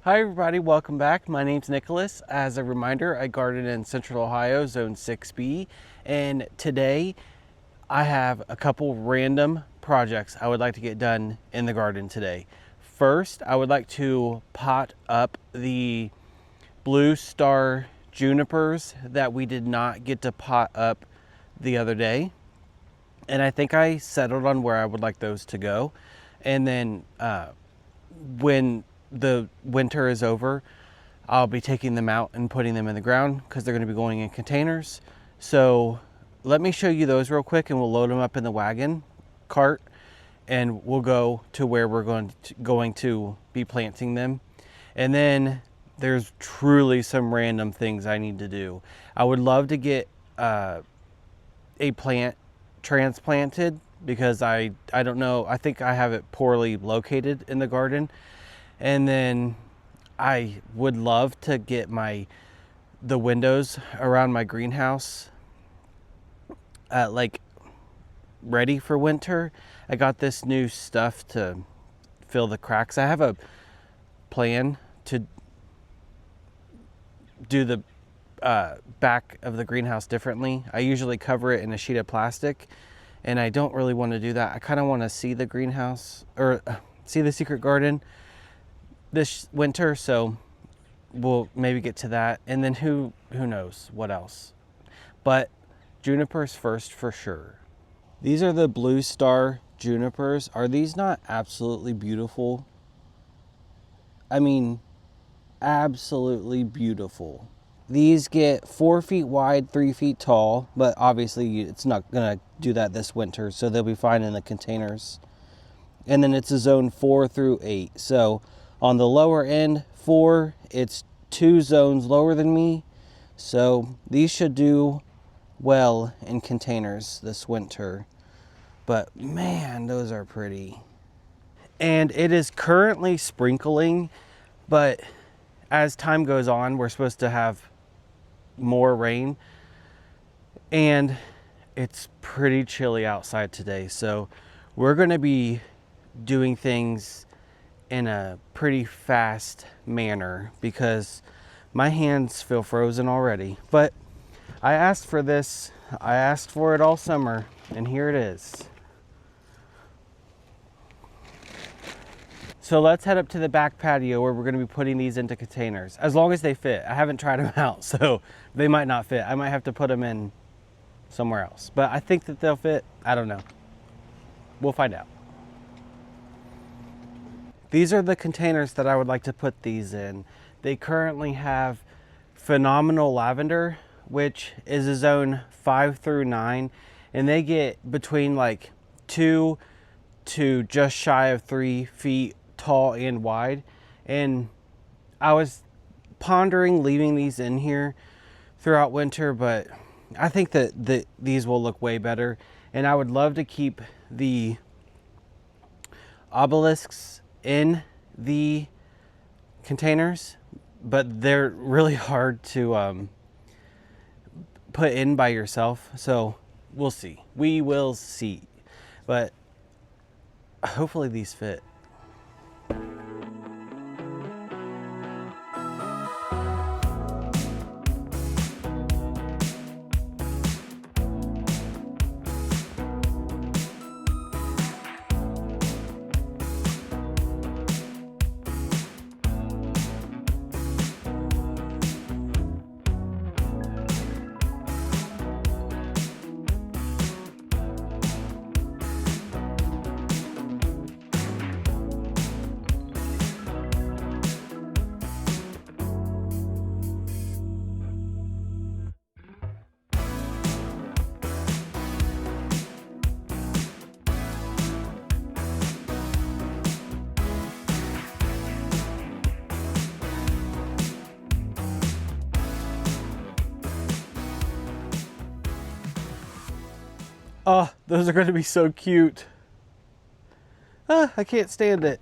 Hi everybody, welcome back. My name's Nicholas. As a reminder, I garden in Central Ohio, Zone 6B, and today I have a couple random projects I would like to get done in the garden today. First, I would like to pot up the blue star junipers that we did not get to pot up the other day. And I think I settled on where I would like those to go. And then when the winter is over, I'll be taking them out and putting them in the ground because they're going to be going in containers. So let me show you those real quick and we'll load them up in the wagon cart and we'll go to where we're going to be planting them. And then there's truly some random things I need to do. I would love to get a plant transplanted because I don't know, I think I have it poorly located in the garden. And then I would love to get the windows around my greenhouse like ready for winter. I got this new stuff to fill the cracks. I have a plan to do the back of the greenhouse differently. I usually cover it in a sheet of plastic, and I don't really want to do that. I kind of want to see the greenhouse or see the secret garden this winter, so we'll maybe get to that, and then who knows what else. But junipers first for sure. These are the blue star junipers. Are these not absolutely beautiful? I mean, absolutely beautiful. These get 4 feet wide, 3 feet tall, but obviously it's not gonna do that this winter, so they'll be fine in the containers. And then it's a zone 4 through 8. So on the lower end, 4, it's 2 zones lower than me. So these should do well in containers this winter. But man, those are pretty. And it is currently sprinkling, but as time goes on, we're supposed to have more rain. And it's pretty chilly outside today. So we're gonna be doing things in a pretty fast manner because my hands feel frozen already. But I asked for this. I asked for it all summer, and here it is. So let's head up to the back patio where we're going to be putting these into containers, as long as they fit. I haven't tried them out, so they might not fit. I might have to put them in somewhere else, but I think that they'll fit. I don't know. We'll find out. These are the containers that I would like to put these in. They currently have phenomenal lavender, which is a zone 5 through 9, and they get between like 2 to just shy of 3 feet tall and wide. And I was pondering leaving these in here throughout winter, but I think that these will look way better. And I would love to keep the obelisks in the containers, but they're really hard to put in by yourself. So we'll see. We will see. But hopefully these fit. Oh, those are going to be so cute. Ah, I can't stand it.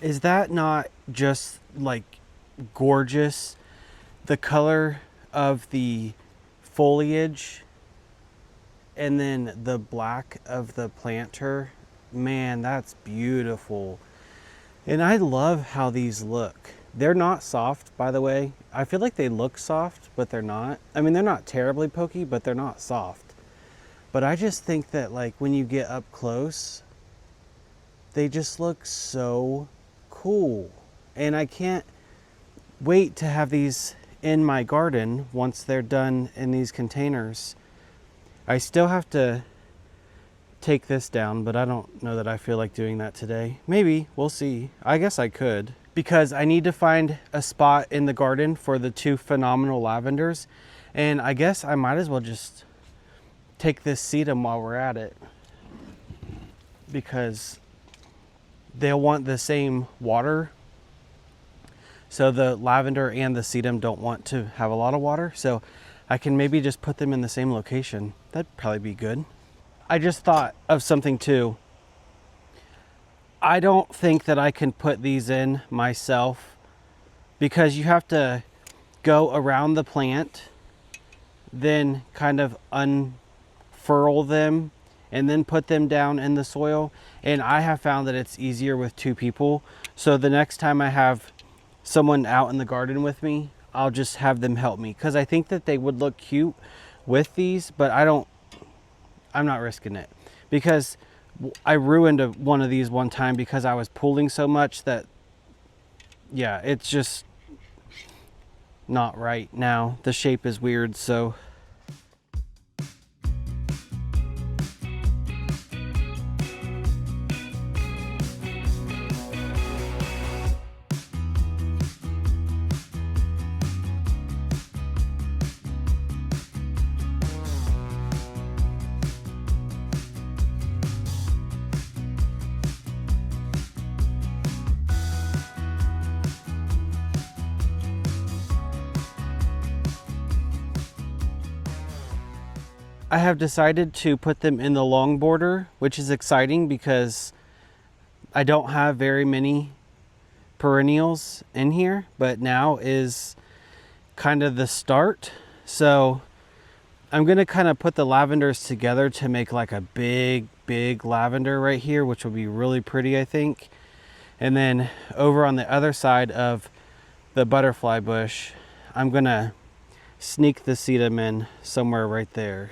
Is that not just like gorgeous? The color of the foliage and then the black of the planter, man, that's beautiful. And I love how these look. They're not soft, by the way. I feel like they look soft, but they're not. I mean, they're not terribly pokey, but they're not soft. But I just think that like when you get up close, they just look so cool. And I can't wait to have these in my garden once they're done in these containers. I still have to take this down, but I don't know that I feel like doing that today. Maybe, we'll see. I guess I could, because I need to find a spot in the garden for the 2 phenomenal lavenders. And I guess I might as well just take this sedum while we're at it, because they'll want the same water. So the lavender and the sedum don't want to have a lot of water. So I can maybe just put them in the same location. That'd probably be good. I just thought of something too. I don't think that I can put these in myself, because you have to go around the plant, then kind of unfurl them, and then put them down in the soil. And I have found that it's easier with 2 people. So the next time I have someone out in the garden with me, I'll just have them help me, because I think that they would look cute with these, but I'm not risking it, because I ruined one of these one time because I was pulling so much that, yeah, it's just not right now. The shape is weird, so. I have decided to put them in the long border, which is exciting because I don't have very many perennials in here, but now is kind of the start. So I'm gonna kind of put the lavenders together to make like a big lavender right here, which will be really pretty, I think. And then over on the other side of the butterfly bush, I'm gonna sneak the sedum in somewhere right there.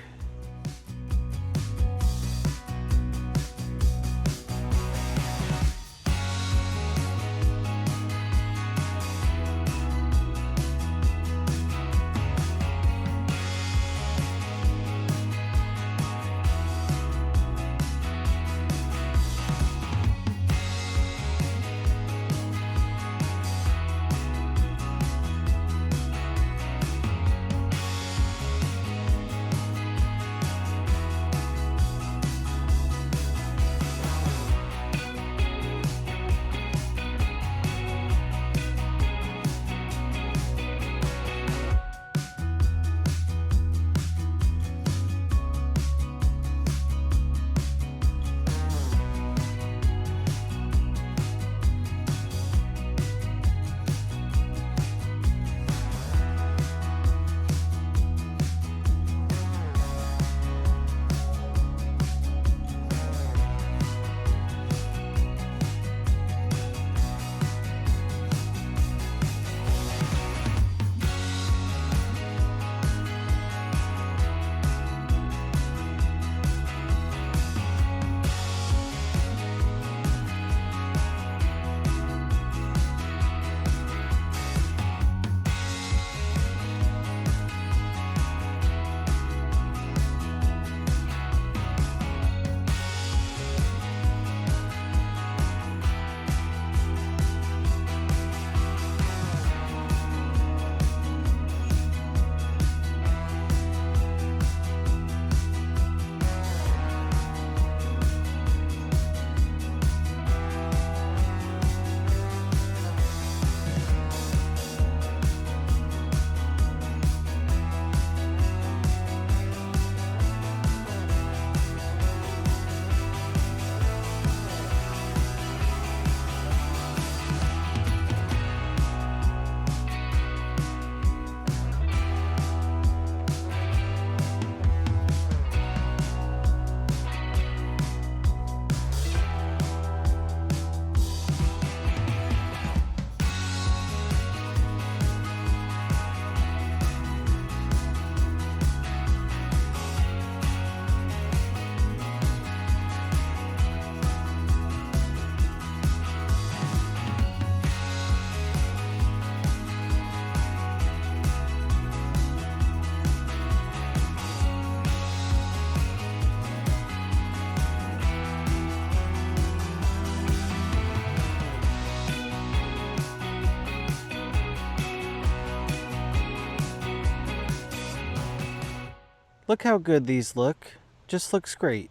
Look how good these look. Just looks great.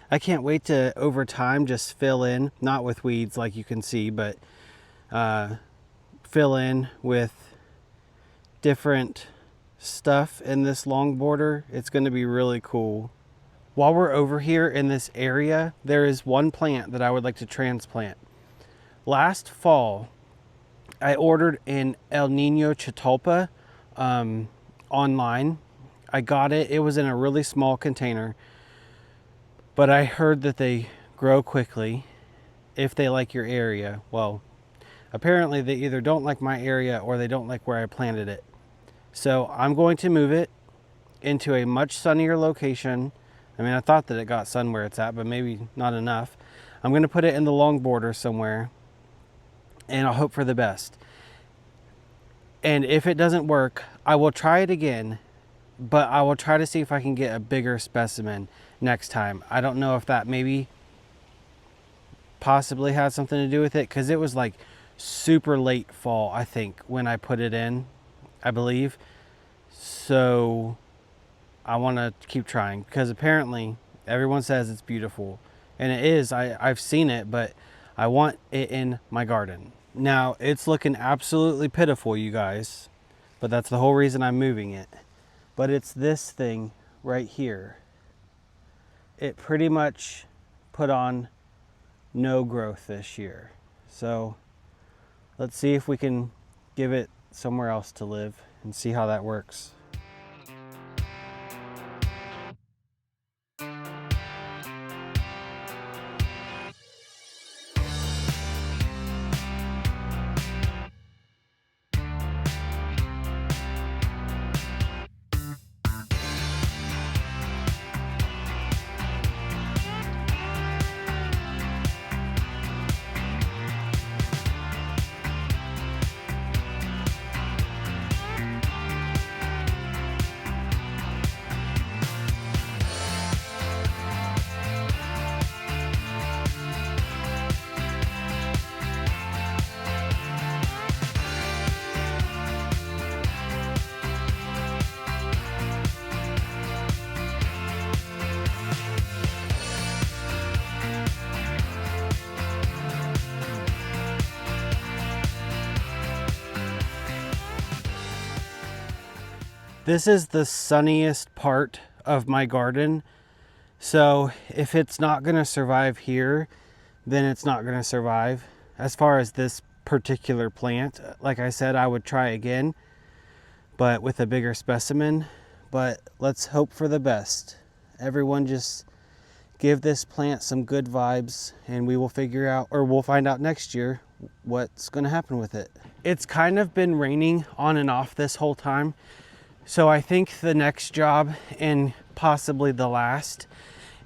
I can't wait to, over time, just fill in, not with weeds like you can see, but fill in with different stuff in this long border. It's going to be really cool. While we're over here in this area, there is one plant that I would like to transplant. Last fall, I ordered an El Niño Chitalpa online. I got it. It was in a really small container, but I heard that they grow quickly if they like your area. Well, apparently they either don't like my area or they don't like where I planted it. So I'm going to move it into a much sunnier location. I mean, I thought that it got sun where it's at, but maybe not enough. I'm going to put it in the long border somewhere, and I'll hope for the best. And if it doesn't work, I will try it again, but I will try to see if I can get a bigger specimen next time. I don't know if that maybe possibly had something to do with it, because it was like super late fall, I think, when I put it in, I believe. So I want to keep trying, because apparently everyone says it's beautiful, and it is. I've seen it, but I want it in my garden. Now it's looking absolutely pitiful, you guys, but that's the whole reason I'm moving it. But it's this thing right here. It pretty much put on no growth this year. So let's see if we can give it somewhere else to live and see how that works. This is the sunniest part of my garden. So if it's not gonna survive here, then it's not gonna survive. As far as this particular plant, like I said, I would try again, but with a bigger specimen. But let's hope for the best. Everyone just give this plant some good vibes, and we will figure out, or we'll find out next year what's gonna happen with it. It's kind of been raining on and off this whole time. So I think the next job, and possibly the last,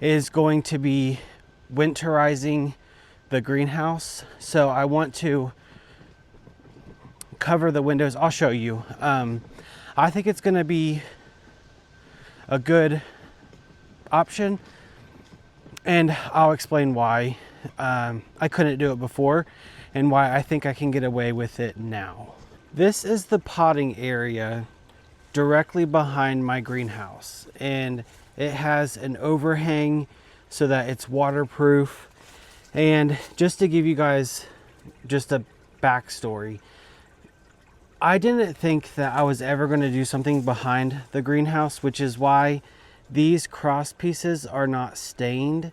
is going to be winterizing the greenhouse. So I want to cover the windows. I'll show you. I think it's going to be a good option, and I'll explain why I couldn't do it before and why I think I can get away with it now. This is the potting area directly behind my greenhouse, and it has an overhang so that it's waterproof. And just to give you guys just a backstory, I didn't think that I was ever going to do something behind the greenhouse, which is why these cross pieces are not stained,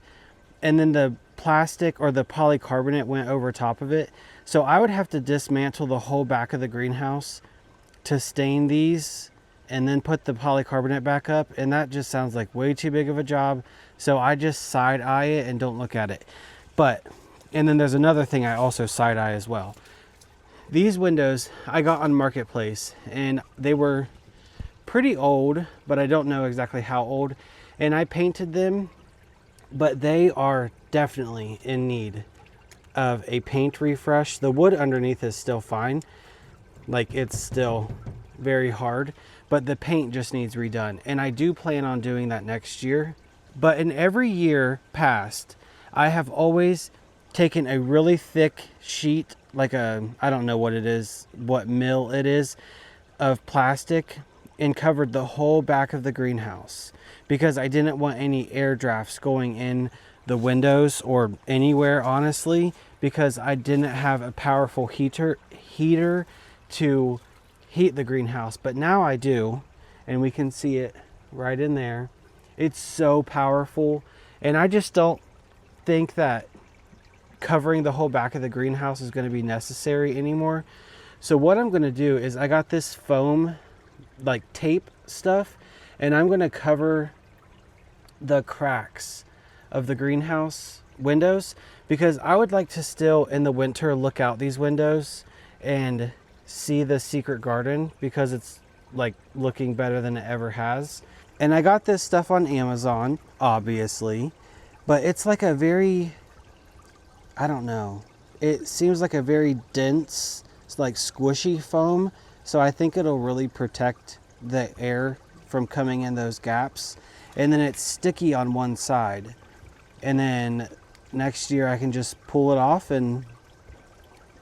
and then the plastic or the polycarbonate went over top of it. So I would have to dismantle the whole back of the greenhouse to stain these and then put the polycarbonate back up, and that just sounds like way too big of a job. So I just side eye it and don't look at it. But, and then there's another thing I also side eye as well. These windows I got on Marketplace, and they were pretty old, but I don't know exactly how old. And I painted them, but they are definitely in need of a paint refresh. The wood underneath is still fine. Like, it's still very hard, but the paint just needs redone, and I do plan on doing that next year. But in every year past, I have always taken a really thick sheet, like a, I don't know what it is, what mill it is, of plastic, and covered the whole back of the greenhouse because I didn't want any air drafts going in the windows or anywhere, honestly, because I didn't have a powerful heater to heat the greenhouse. But now I do, and we can see it right in there. It's so powerful, and I just don't think that covering the whole back of the greenhouse is going to be necessary anymore. So what I'm going to do is I got this foam like tape stuff, and I'm going to cover the cracks of the greenhouse windows because I would like to still in the winter look out these windows and see the secret garden because it's like looking better than it ever has. And I got this stuff on Amazon, obviously, but it's like a very, I don't know, it seems like a very dense, like squishy foam. So I think it'll really protect the air from coming in those gaps. And then it's sticky on one side. And then next year I can just pull it off and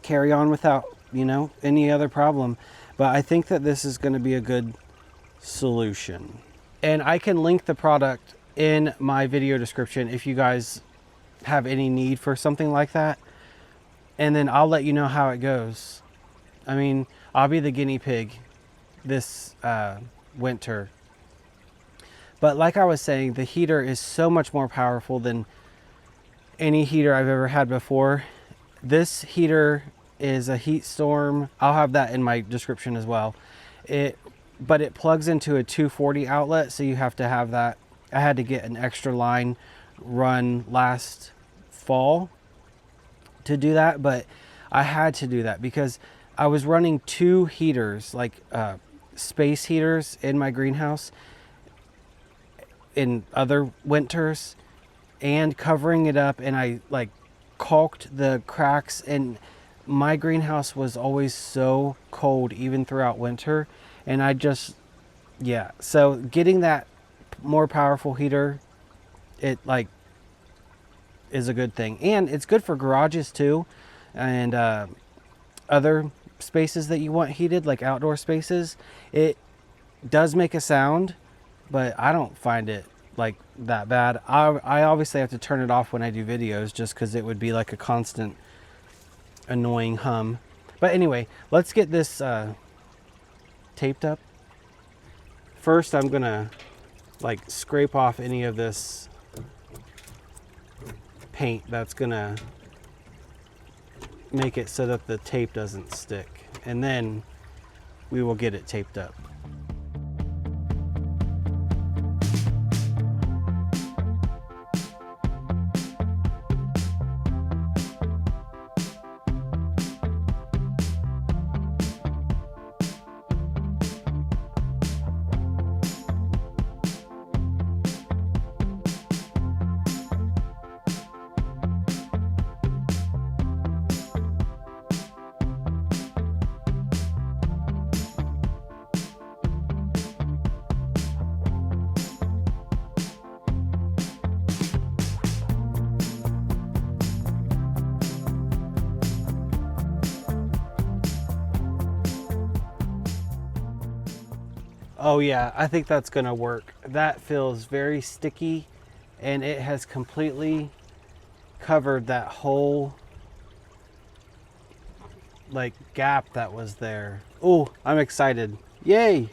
carry on without, you know, any other problem. But I think that this is going to be a good solution. And I can link the product in my video description if you guys have any need for something like that. And then I'll let you know how it goes. I mean, I'll be the guinea pig this winter. But like I was saying, the heater is so much more powerful than any heater I've ever had before. This heater is a heat storm. I'll have that in my description as well. But it plugs into a 240 outlet, so you have to have that. I had to get an extra line run last fall to do that, but I had to do that because I was running 2 heaters, like space heaters in my greenhouse in other winters, and covering it up, and I like caulked the cracks, and my greenhouse was always so cold even throughout winter. And I just, yeah, so getting that more powerful heater, it like is a good thing. And it's good for garages too, and other spaces that you want heated, like outdoor spaces. It does make a sound, but I don't find it like that bad. I obviously have to turn it off when I do videos just because it would be like a constant annoying hum. But anyway, let's get this taped up. First, I'm gonna like scrape off any of this paint that's gonna make it so that the tape doesn't stick, and then we will get it taped up. Oh yeah, I think that's gonna work. That feels very sticky, and it has completely covered that whole like gap that was there. Oh, I'm excited. Yay!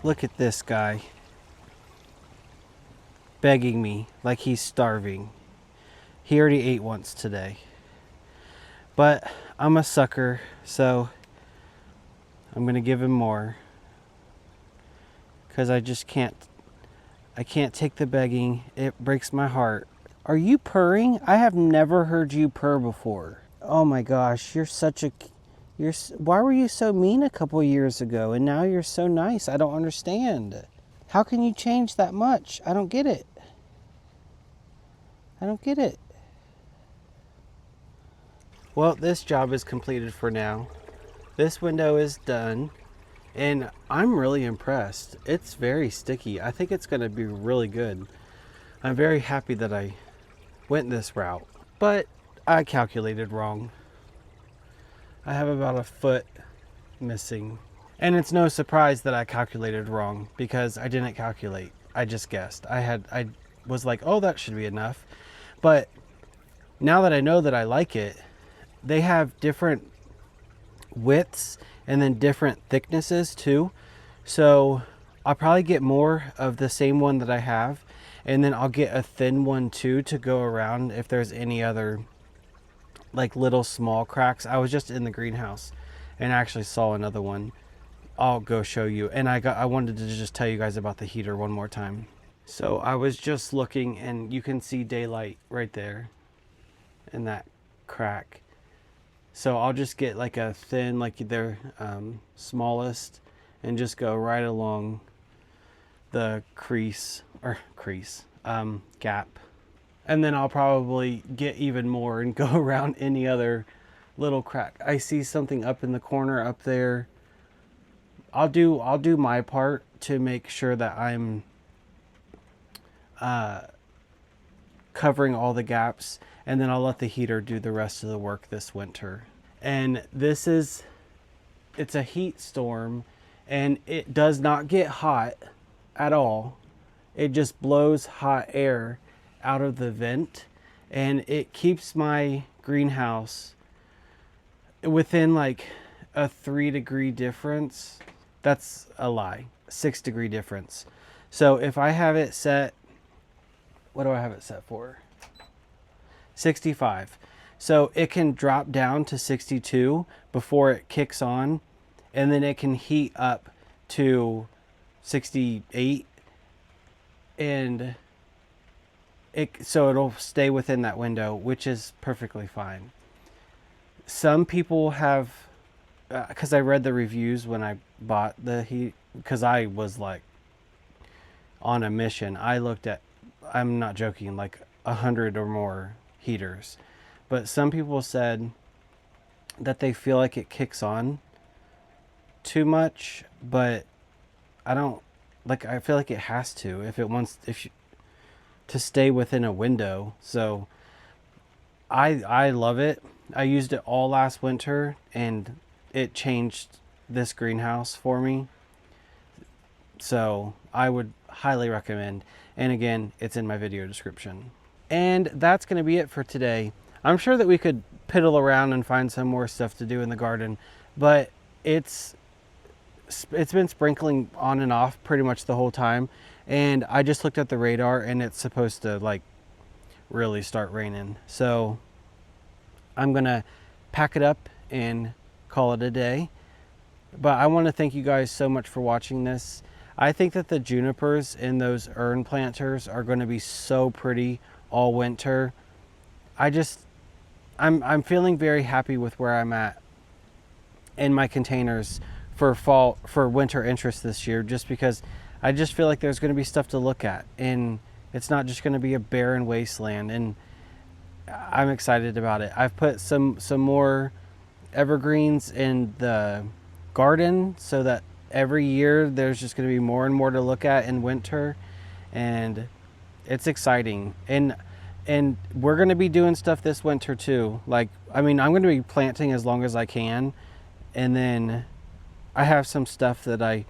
Look at this guy. Begging me like he's starving. He already ate once today. But I'm a sucker, so I'm gonna give him more. Because I just can't take the begging. It breaks my heart. Are you purring? I have never heard you purr before. Oh my gosh, why were you so mean a couple years ago and now you're so nice? I don't understand. How can you change that much? I don't get it. I don't get it. Well, this job is completed for now. This window is done. And I'm really impressed. It's very sticky. I think it's going to be really good. I'm very happy that I went this route, but I calculated wrong. I have about a foot missing. And it's no surprise that I calculated wrong because I didn't calculate. I just guessed. I was like, oh, that should be enough. But now that I know that I like it, they have different widths and then different thicknesses too. So I'll probably get more of the same one that I have, and then I'll get a thin one too to go around if there's any other like little small cracks. I was just in the greenhouse and actually saw another one. I'll go show you. And I wanted to just tell you guys about the heater one more time. So I was just looking and you can see daylight right there in that crack. So I'll just get like a thin, like their smallest, and just go right along the gap. And then I'll probably get even more and go around any other little crack. I see something up in the corner up there. I'll do my part to make sure that I'm covering all the gaps, and then I'll let the heater do the rest of the work this winter. And it's a heat storm, and it does not get hot at all. It just blows hot air out of the vent, and it keeps my greenhouse within like a 3-degree difference. That's a lie, 6-degree difference. So if I have it set, what do I have it set for? 65. So it can drop down to 62 before it kicks on, and then it can heat up to 68, and so it'll stay within that window, which is perfectly fine. Some people have, because I read the reviews when I bought the heat, because I was like on a mission. I looked at, I'm not joking, like 100 or more heaters. But some people said that they feel like it kicks on too much, but I don't, like, I feel like it has to if it wants to stay within a window. So I love it. I used it all last winter and it changed this greenhouse for me. So I would highly recommend. And again, it's in my video description. And that's going to be it for today. I'm sure that we could piddle around and find some more stuff to do in the garden, but it's been sprinkling on and off pretty much the whole time. And I just looked at the radar and it's supposed to like really start raining. So I'm going to pack it up and call it a day. But I want to thank you guys so much for watching this. I think that the junipers in those urn planters are going to be so pretty all winter. I'm feeling very happy with where I'm at in my containers for winter interest this year, just because I just feel like there's going to be stuff to look at and it's not just going to be a barren wasteland, and I'm excited about it. I've put some more evergreens in the garden so that every year there's just going to be more and more to look at in winter, and it's exciting. And we're going to be doing stuff this winter too. Like, I mean, I'm going to be planting as long as I can, and then I have some stuff that I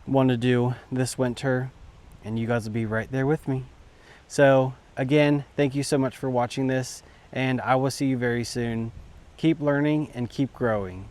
want to do this winter, and you guys will be right there with me. So again, thank you so much for watching this, and I will see you very soon. Keep learning and keep growing.